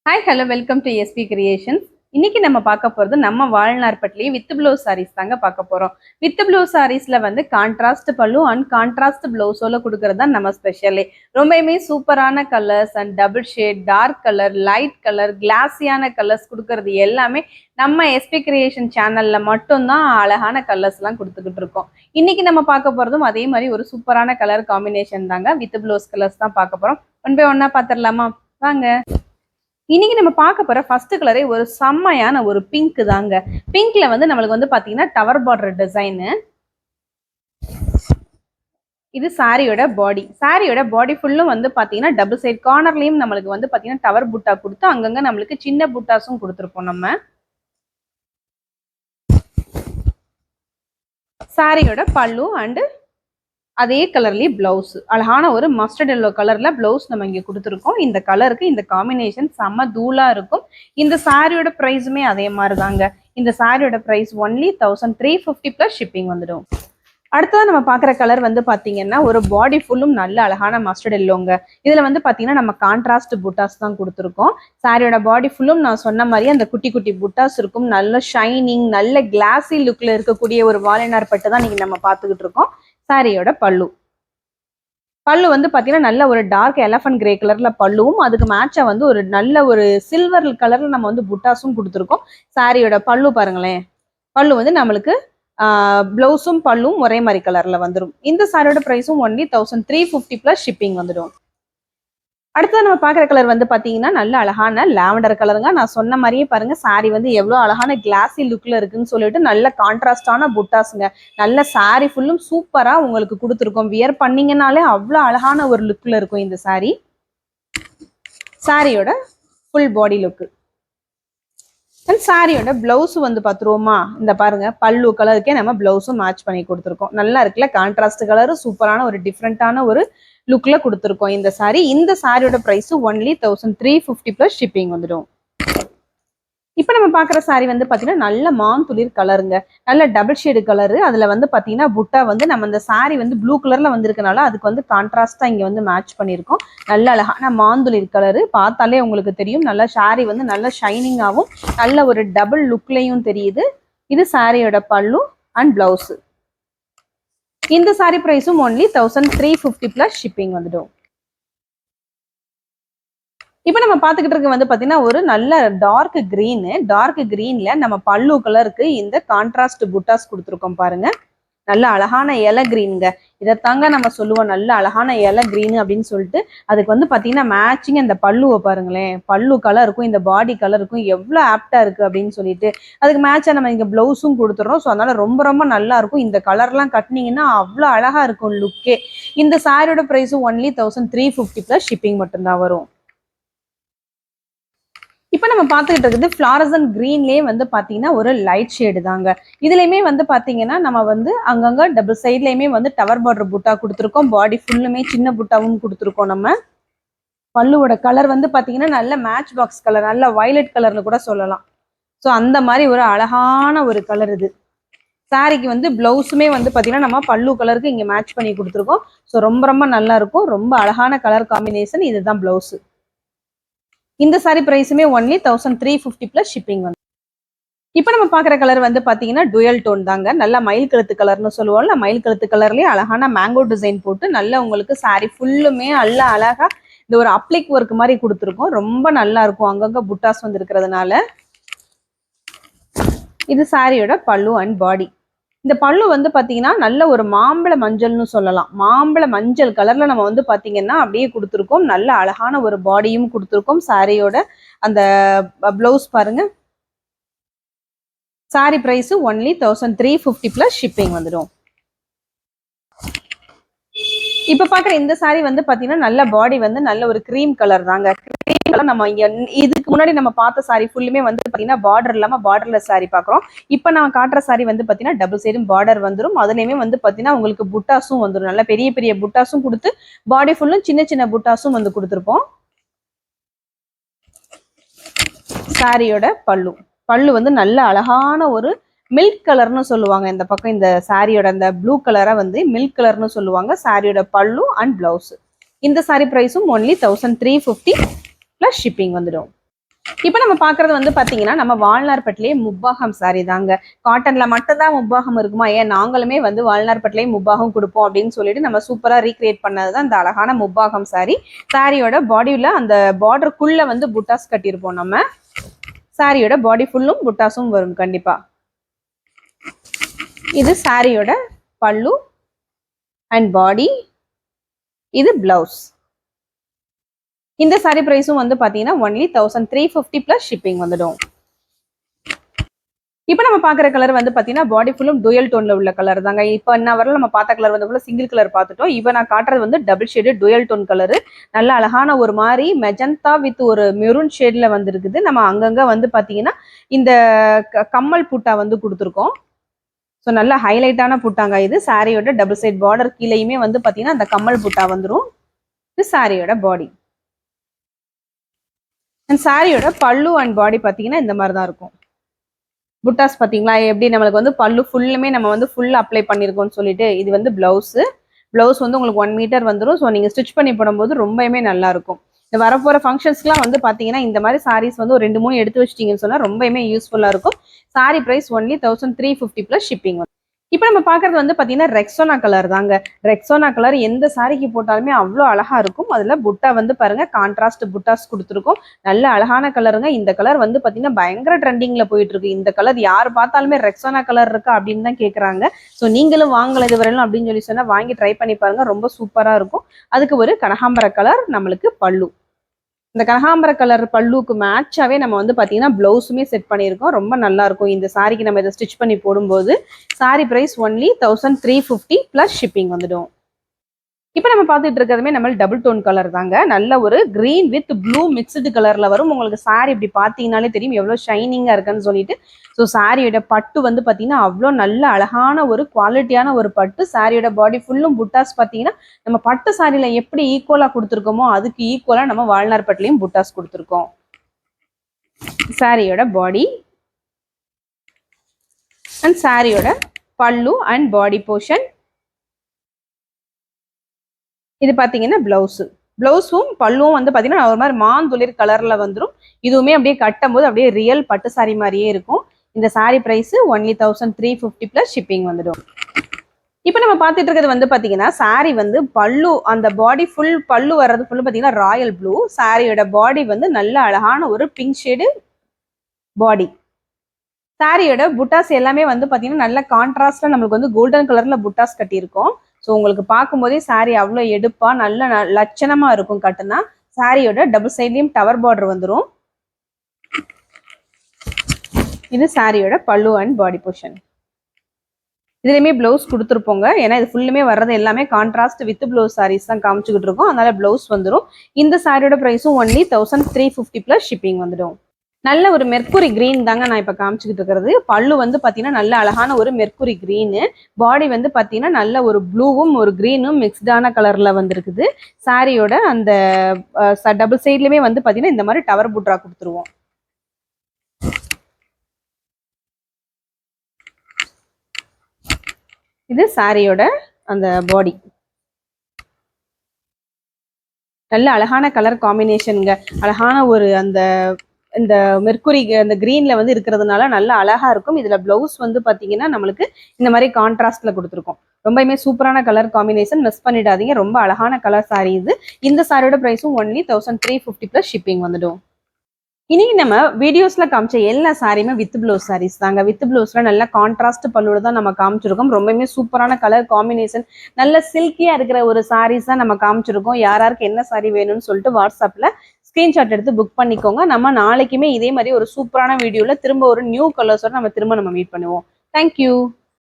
Hi hello welcome to SP creations. இன்னைக்கு நம்ம பார்க்க போகிறது நம்ம வாழ்நார்பட்டிலேயே வித் ப்ளவுஸ் சாரீஸ் தாங்க பார்க்க போகிறோம். வித் ப்ளவுஸ் சாரீஸில் வந்து கான்ட்ராஸ்ட் பல்லு அண்ட் கான்ட்ராஸ்ட் ப்ளவுஸோட கொடுக்கறது தான் நம்ம ஸ்பெஷலே. ரொம்பவுமே சூப்பரான colours and double shade, dark colour, light colour, கிளாஸியான கலர்ஸ் கொடுக்கறது எல்லாமே நம்ம எஸ்பி கிரியேஷன் சேனலில் மட்டும்தான் அழகான கலர்ஸ்லாம் கொடுத்துக்கிட்டு இருக்கோம். இன்னைக்கு நம்ம பார்க்க போகிறதும் அதே மாதிரி ஒரு சூப்பரான கலர் காம்பினேஷன் தாங்க. வித் ப்ளவுஸ் கலர்ஸ் தான் பார்க்க போகிறோம். ஒன் பை ஒன்னா பார்த்துடலாமா? வாங்க. இன்னைக்கு நம்ம பார்க்க போற ஃபர்ஸ்ட் கலரே ஒரு செம்மையான ஒரு பிங்க் தாங்க. பிங்க்ல வந்து நம்மளுக்கு வந்து பாத்தீங்கன்னா டவர் பார்டர் டிசைனு. இது சாரியோட பாடி. சாரியோட பாடி ஃபுல்லும் வந்து பாத்தீங்கன்னா டபுள் சைட் கார்னர்லயும் நம்மளுக்கு வந்து பாத்தீங்கன்னா டவர் புட்டா கொடுத்து அங்கங்க நம்மளுக்கு சின்ன புட்டாஸும் கொடுத்துருப்போம். நம்ம சாரியோட பல்லு அண்டு அதே கலர்லயே பிளவுஸ், அழகான ஒரு மஸ்டர்ட் எல்லோ கலர்ல பிளவுஸ் நம்ம இங்க கொடுத்துருக்கோம். இந்த கலருக்கு இந்த காம்பினேஷன் செம்ம தூளா இருக்கும். இந்த சாரியோட பிரைஸுமே அதே மாதிரி தாங்க. இந்த சாரியோட பிரைஸ் ஒன்லி 1350 பிளஸ் ஷிப்பிங் வந்துடும். அடுத்ததான் நம்ம பார்க்குற கலர் வந்து பார்த்தீங்கன்னா ஒரு பாடி ஃபுல்லும் நல்ல அழகான மஸ்டர்ட் எல்லோங்க. இதில் வந்து பார்த்தீங்கன்னா நம்ம கான்ட்ராஸ்ட் புட்டாஸ் தான் கொடுத்துருக்கோம். சாரியோட பாடி ஃபுல்லும் நான் சொன்ன மாதிரி அந்த குட்டி குட்டி புட்டாஸ் இருக்கும். நல்ல ஷைனிங், நல்ல கிளாஸி லுக்கில் இருக்கக்கூடிய ஒரு வாலினார் பட்டு தான் நீங்கள் நம்ம பார்த்துக்கிட்டு இருக்கோம். சாரியோட பல்லு வந்து பாத்தீங்கன்னா நல்ல ஒரு டார்க் எலஃபன்ட் கிரே கலர்ல பல்லுவும் அதுக்கு மேட்சா வந்து ஒரு நல்ல ஒரு சில்வர் கலர்ல நம்ம வந்து புட்டாஸும் கொடுத்துருக்கோம். சாரியோட பல்லு பாருங்களேன். பல்லு வந்து நம்மளுக்கு பிளவுஸும் பல்லும் ஒரே மாதிரி கலர்ல வந்துடும். இந்த சாரியோட பிரைஸும் ஒன்லி 1350 பிளஸ் ஷிப்பிங் வந்துடும். அடுத்தது நம்ம பார்க்குற கலர் வந்து பார்த்தீங்கன்னா நல்ல அழகான லாவெண்டர் கலருங்க. நான் சொன்ன மாதிரியே பாருங்க, சாரி வந்து எவ்வளோ அழகான கிளாஸி லுக்கில் இருக்குன்னு சொல்லிட்டு நல்ல கான்ட்ராஸ்டான புட்டாஸுங்க. நல்ல சாரி ஃபுல்லும் சூப்பராக உங்களுக்கு கொடுத்துருக்கோம். வியர் பண்ணிங்கனாலே அவ்வளோ அழகான ஒரு லுக்கில் இருக்கும் இந்த சாரி. சாரியோட ஃபுல் பாடி லுக்கு அண்ட் சாரியோட பிளவுஸ் வந்து பார்த்துருவோமா? இந்த பாருங்க, பல்லு கலருக்கே நம்ம பிளவுஸும் மேட்ச் பண்ணி கொடுத்துருக்கோம். நல்லா இருக்குல்ல, கான்ட்ராஸ்ட் கலரு, சூப்பரான ஒரு டிஃப்ரெண்டான ஒரு லுக்ல கொடுத்துருக்கோம் இந்த சாரி. இந்த சாரியோட பிரைஸ் ஒன்லி 1350 பிளஸ் ஷிப்பிங் வந்துடும். இப்போ நம்ம பார்க்குற சாரி வந்து பார்த்தீங்கன்னா நல்ல மாந்துளிர் கலருங்க. நல்ல டபுள் ஷேடு கலரு. அதில் வந்து பார்த்தீங்கன்னா புட்டா வந்து நம்ம இந்த சாரி வந்து ப்ளூ கலரில் வந்திருக்கனால அதுக்கு வந்து கான்ட்ராஸ்டாக இங்கே வந்து மேட்ச் பண்ணியிருக்கோம். நல்ல அழகான மாந்துளிர் கலரு. பார்த்தாலே உங்களுக்கு தெரியும். நல்ல சாரி வந்து நல்ல ஷைனிங்காகவும் நல்ல ஒரு டபுள் லுக்லையும் தெரியுது. இது சாரியோட பல்லு அண்ட் பிளவுஸு. இந்த சாரி பிரைஸும் ஒன்லி 1350 பிளஸ் ஷிப்பிங் வந்துடும். இப்போ நம்ம பார்த்துக்கிட்டு இருக்க வந்து பார்த்தீங்கன்னா ஒரு நல்ல டார்க் கிரீன்ல நம்ம பல்லு கலருக்கு இந்த கான்ட்ராஸ்ட் புட்டாஸ் கொடுத்துருக்கோம் பாருங்க. நல்ல அழகான இலை கிரீனுங்க. இதைத்தாங்க நம்ம சொல்லுவோம் நல்ல அழகான இலை கிரீன் அப்படின்னு சொல்லிட்டு. அதுக்கு வந்து பார்த்தீங்கன்னா மேட்சிங் அந்த பல்லுவை பாருங்களேன். பல்லு கலருக்கும் இந்த பாடி கலருக்கும் எவ்வளோ ஆப்டா இருக்கு அப்படின்னு சொல்லிட்டு அதுக்கு மேட்சா நம்ம இங்கே பிளவுஸும் கொடுத்துறோம். ஸோ அதனால ரொம்ப ரொம்ப நல்லா இருக்கும். இந்த கலர்லாம் கட்டினீங்கன்னா அவ்வளோ அழகா இருக்கும் லுக்கே. இந்த சாரியோட ப்ரைஸும் ஒன்லி 1350 பிளஸ் ஷிப்பிங் மட்டும்தான் வரும். இப்போ நம்ம பார்த்துக்கிட்டு இருக்குது ஃப்ளாரசன் கிரீன்லேயே வந்து பார்த்தீங்கன்னா ஒரு லைட் ஷேடு தாங்க. இதுலையுமே வந்து பார்த்தீங்கன்னா நம்ம வந்து அங்கங்க டபுள் சைட்லையுமே வந்து டவர் பார்டர் புட்டா கொடுத்துருக்கோம். பாடி ஃபுல்லுமே சின்ன புட்டாவும் கொடுத்துருக்கோம். நம்ம பல்லுவோட கலர் வந்து பார்த்தீங்கன்னா நல்ல மேட்ச் பாக்ஸ் கலர், நல்ல வயலட் கலர்னு கூட சொல்லலாம். ஸோ அந்த மாதிரி ஒரு அழகான ஒரு கலர் இது. சாரிக்கு வந்து பிளவுஸுமே வந்து பார்த்தீங்கன்னா நம்ம பல்லு கலருக்கு இங்கே மேட்ச் பண்ணி கொடுத்துருக்கோம். ஸோ ரொம்ப ரொம்ப நல்லா இருக்கும். ரொம்ப அழகான கலர் காம்பினேஷன். இதுதான் பிளவுஸு. இந்த சாரி பிரைஸுமே ஒன்லி 1350 பிளஸ் ஷிப்பிங் வந்து. இப்போ நம்ம பார்க்குற கலர் வந்து பார்த்தீங்கன்னா டுயல் டோன் தாங்க. நல்லா மயில் கழுத்து கலர்னு சொல்லுவோம்ல, மயில் கழுத்து கலர்லேயே அழகான மேங்கோ டிசைன் போட்டு நல்லா உங்களுக்கு சாரி ஃபுல்லுமே நல்லா அழகா இந்த ஒரு அப்ளிக் ஒர்க் மாதிரி கொடுத்துருக்கோம். ரொம்ப நல்லா இருக்கும் அங்கங்க புட்டாஸ் வந்து இருக்கிறதுனால. இது சாரியோட பல்லு அண்ட் பாடி. இந்த பல்லு வந்து பார்த்தீங்கன்னா நல்ல ஒரு மாம்பழ மஞ்சள்னு சொல்லலாம். மாம்பழ மஞ்சள் கலர்ல நம்ம வந்து பார்த்தீங்கன்னா அப்படியே கொடுத்துருக்கோம். நல்ல அழகான ஒரு பாடியும் கொடுத்துருக்கோம். சாரியோட அந்த பிளவுஸ் பாருங்க. Sari price only 1350 plus shipping வந்துடும். இப்ப பாக்குற இந்த சாரி வந்து பாத்தீங்கன்னா நல்ல பாடி வந்து நல்ல ஒரு கிரீம் கலர் தாங்க. கிரீம் கலர் நம்ம இதுக்கு முன்னாடி நம்ம பார்த்த சாரி ஃபுல்லுமே வந்து பாத்தீங்கன்னா பார்டர் இல்லாம பார்டர்லெஸ் சாரி பாக்குறோம். இப்ப நான் காட்டுற சாரி வந்து பாத்தீங்கன்னா டபுள் சைடும் பார்டர் வந்துடும். அதுலயுமே வந்து பாத்தீங்கன்னா உங்களுக்கு புட்டாஸும் வந்துடும். நல்ல பெரிய பெரிய புட்டாஸும் கொடுத்து பாடி ஃபுல்லும் சின்ன சின்ன புட்டாஸும் வந்து கொடுத்துருப்போம். சாரியோட பல்லு வந்து நல்ல அழகான ஒரு மில்க் கலர்னு சொல்லுவாங்க. இந்த பக்கம் இந்த சாரியோட அந்த ப்ளூ கலரா வந்து மில்க் கலர்னு சொல்லுவாங்க. சாரியோட பல்லு அண்ட் பிளவுஸ். இந்த சாரி பிரைஸும் ஒன்லி 1350 பிளஸ் ஷிப்பிங் வந்துடும். இப்போ நம்ம பாக்குறது வந்து பாத்தீங்கன்னா நம்ம வால்நார்பேட்லயே முப்பாகம் சாரி தாங்க. காட்டன்ல மட்டும் தான் முப்பாகம் இருக்குமா, ஏன் நாங்களுமே வந்து வால்நார்பேட்லயே முப்பாகம் கொடுப்போம் அப்படின்னு சொல்லிட்டு நம்ம சூப்பரா ரீக்ரியேட் பண்ணதுதான் இந்த அழகான முப்பாகம் சாரி. சாரியோட பாடியில அந்த பார்டருக்குள்ள வந்து புட்டாஸ் கட்டியிருப்போம் நம்ம. சாரியோட பாடி ஃபுல்லும் புட்டாஸும் வரும் கண்டிப்பா. இது சாரியோட பல்லு அண்ட் பாடி, இது பிளவுஸ். இந்த சாரி பிரைஸும் வந்து பாத்தீங்கன்னா ஒன்லி 1350 பிளஸ் ஷிப்பிங் வந்துடும். இப்போ நம்ம பாக்குற கலர் வந்து பாத்தீங்கன்னா பாடி ஃபுல்லும் டூயல் டோன்ல உள்ள கலர் தாங்க. இப்போ என்ன வரல நம்ம பார்த்த கலர் வந்து சிங்கிள் கலர் பார்த்துட்டோம். இப்போ நான் காட்டுறது வந்து double shade dual tone colour. நல்ல அழகான ஒரு மாதிரி மெஜந்தா வித் ஒரு மெரூன் ஷேட்ல வந்துருக்குது. நம்ம அங்கங்க வந்து பாத்தீங்கன்னா இந்த கம்மல் புட்டா வந்து கொடுத்துருக்கோம். ஸோ நல்ல ஹைலைட்டான புட்டாங்க இது. சாரியோட டபுள் சைட் பார்டர் கீழேயுமே வந்து பாத்தீங்கன்னா அந்த கம்மல் புட்டா வந்துடும். இது சாரியோட பாடி. அண்ட் சாரியோட பல்லு அண்ட் பாடி பார்த்தீங்கன்னா இந்த மாதிரி தான் இருக்கும். புட்டாஸ் பார்த்தீங்களா எப்படி நம்மளுக்கு வந்து பல்லு ஃபுல்லுமே நம்ம வந்து ஃபுல் அப்ளை பண்ணியிருக்கோம்னு சொல்லிட்டு. இது வந்து பிளவுஸு. பிளவுஸ் வந்து உங்களுக்கு 1 மீட்டர் வந்துடும். ஸோ நீங்கள் ஸ்டிச் பண்ணி போடும்போது ரொம்பவுமே நல்லா இருக்கும். இந்த வரப்போகிற ஃபங்க்ஷன்ஸ்க்குலாம் வந்து பார்த்தீங்கன்னா இந்த மாதிரி சாரீஸ் வந்து ஒரு 2-3 எடுத்து வச்சிட்டிங்கன்னு சொன்னால் ரொம்பவுமே யூஸ்ஃபுல்லாக இருக்கும். Sari price only 1350 plus shipping. இப்போ நம்ம பார்க்கறது வந்து பார்த்தீங்கன்னா ரெக்ஸோனா கலர் தாங்க. ரெக்ஸோனா கலர் எந்த சாரிக்கு போட்டாலுமே அவ்வளோ அழகா இருக்கும். அதில் புட்டா வந்து பாருங்க கான்ட்ராஸ்ட் புட்டாஸ் கொடுத்துருக்கோம். நல்ல அழகான கலருங்க. இந்த கலர் வந்து பார்த்தீங்கன்னா பயங்கர ட்ரெண்டிங்ல போயிட்டு இருக்கு. இந்த கலர் யார் பார்த்தாலுமே ரெக்ஸோனா கலர் இருக்கா அப்படின்னு தான் கேட்குறாங்க. ஸோ நீங்களும் வாங்கல இது வரையிலும் அப்படின்னு சொல்லி சொன்னால் வாங்கி ட்ரை பண்ணி பாருங்க. ரொம்ப சூப்பராக இருக்கும். அதுக்கு ஒரு கனகாம்பர கலர் நம்மளுக்கு பல்லு. இந்த கனகாம்பர கலர் பல்லுக்கு மேட்சாவே நம்ம வந்து பாத்தீங்கன்னா பிளவுஸுமே செட் பண்ணியிருக்கோம். ரொம்ப நல்லா இருக்கும். இந்த சாரிக்கு நம்ம இதை ஸ்டிச் பண்ணி போடும்போது sari price only 1350 plus shipping வந்துடும். இப்போ நம்ம பார்த்துட்டு இருக்கிறதுமே நம்ம டபுள் டோன் கலர் தாங்க. நல்ல ஒரு கிரீன் வித் ப்ளூ மிக்ஸ்டு கலர்ல வரும். உங்களுக்கு சாரி இப்படி பார்த்தீங்கன்னாலே தெரியும் எவ்வளோ ஷைனிங்கா இருக்குன்னு சொல்லிட்டு. ஸோ சாரியோட பட்டு வந்து பார்த்தீங்கன்னா அவ்வளோ நல்ல அழகான ஒரு குவாலிட்டியான ஒரு பட்டு. சாரியோட பாடி ஃபுல்லும் புட்டாஸ் பார்த்தீங்கன்னா நம்ம பட்டு சாரியில எப்படி ஈக்குவலா கொடுத்துருக்கோமோ அதுக்கு ஈக்குவலா நம்ம வால்நார்பேட்லயும் புட்டாஸ் கொடுத்துருக்கோம். சாரியோட பாடி அண்ட் சாரியோட பல்லு அண்ட் பாடி போர்ஷன். இது பாத்தீங்கன்னா பிளவுஸ். பிளவுஸும் பல்லுவும் வந்து பாத்தீங்கன்னா ஒரு மாதிரி மாந்துளிர் கலர்ல வந்துடும். இதுவுமே அப்படியே கட்டும் போது அப்படியே ரியல் பட்டு சாரி மாதிரியே இருக்கும். இந்த sari price only 1350 plus shipping வந்துடும். இப்போ நம்ம பார்த்துட்டு இருக்கிறது வந்து பாத்தீங்கன்னா சாரி வந்து பல்லு அந்த பாடி ஃபுல் பல்லு வர்றது ஃபுல்லு பாத்தீங்கன்னா ராயல் ப்ளூ. சாரியோட பாடி வந்து நல்ல அழகான ஒரு பிங்க் ஷேடு பாடி. சாரியோட புட்டாஸ் எல்லாமே வந்து பாத்தீங்கன்னா நல்ல கான்ட்ராஸ்டா நம்மளுக்கு வந்து கோல்டன் கலர்ல புட்டாஸ் கட்டியிருக்கோம். ஸோ உங்களுக்கு பார்க்கும்போதே சாரி அவ்வளோ எடுப்பா நல்ல லட்சணமா இருக்கும் கட்டுனா. சாரியோட டபுள் சைட்லயும் டவர் பார்டர் வந்துடும். இது சாரியோட பல்லு அண்ட் பாடி போர்ஷன். இதுலயுமே பிளவுஸ் கொடுத்துருப்போங்க. ஏன்னா இது ஃபுல்லுமே வர்றது எல்லாமே கான்ட்ராஸ்ட் வித் பிளவுஸ் சாரீஸ் தான் காமிச்சுக்கிட்டு இருக்கோம். அதனால பிளவுஸ் வந்துடும். இந்த சாரியோட பிரைஸும் ஒன்லி 1350 பிளஸ் ஷிப்பிங் வந்துடும். நல்ல ஒரு மெர்க்குரி கிரீன் தாங்க நான் இப்ப காமிச்சுக்கிட்டு இருக்கிறது. பல்லு வந்து பாத்தீங்கன்னா நல்ல அழகான ஒரு மெர்க்குரி கிரீனு. பாடி வந்து பாத்தீங்கன்னா நல்ல ஒரு ப்ளூவும் ஒரு கிரீனும் மிக்ஸ்டான கலர்ல வந்திருக்குது. சாரியோட அந்த டபுள் சைட்லயுமே வந்து பாத்தீங்கன்னா இந்த மாதிரி டவர் புட்ரா கொடுத்துருவோம். இது சாரியோட அந்த பாடி. நல்ல அழகான கலர் காம்பினேஷனுங்க. அழகான ஒரு அந்த இந்த மெர்க்குரி அந்த கிரீன்ல வந்து இருக்கிறதுனால நல்லா அழகா இருக்கும். இதுல பிளவுஸ் வந்து பாத்தீங்கன்னா நம்மளுக்கு இந்த மாதிரி கான்ட்ராஸ்ட்ல கொடுத்துருக்கோம். ரொம்பவுமே சூப்பரான கலர் காம்பினேஷன். மிஸ் பண்ணிடாதீங்க. ரொம்ப அழகான கலர் சாரி இது. இந்த சாரியோட பிரைஸும் ஒன்லி 1350 பிளஸ் ஷிப்பிங் வந்துடும். இனி நம்ம வீடியோஸ்ல காமிச்ச எல்லா சாரியுமே வித் பிளவுஸ் சாரீஸ் தாங்க. வித் பிளவுஸ்ல நல்ல கான்ட்ராஸ்ட் பல்லோட தான் நம்ம காமிச்சிருக்கோம். ரொம்பவுமே சூப்பரான கலர் காம்பினேஷன் நல்ல சில்கியா இருக்கிற ஒரு சாரீஸ் தான் நம்ம காமிச்சிருக்கோம். யாராருக்கு என்ன சாரி வேணும்னு சொல்லிட்டு வாட்ஸ்அப்ல ஸ்கிரீன்ஷாட் எடுத்து புக் பண்ணிக்கோங்க. நம்ம நாளைக்குமே இதே மாதிரி ஒரு சூப்பரான வீடியோல திரும்ப ஒரு நியூ கலர்ஸோட நம்ம மீட் பண்ணுவோம். தேங்க்யூ.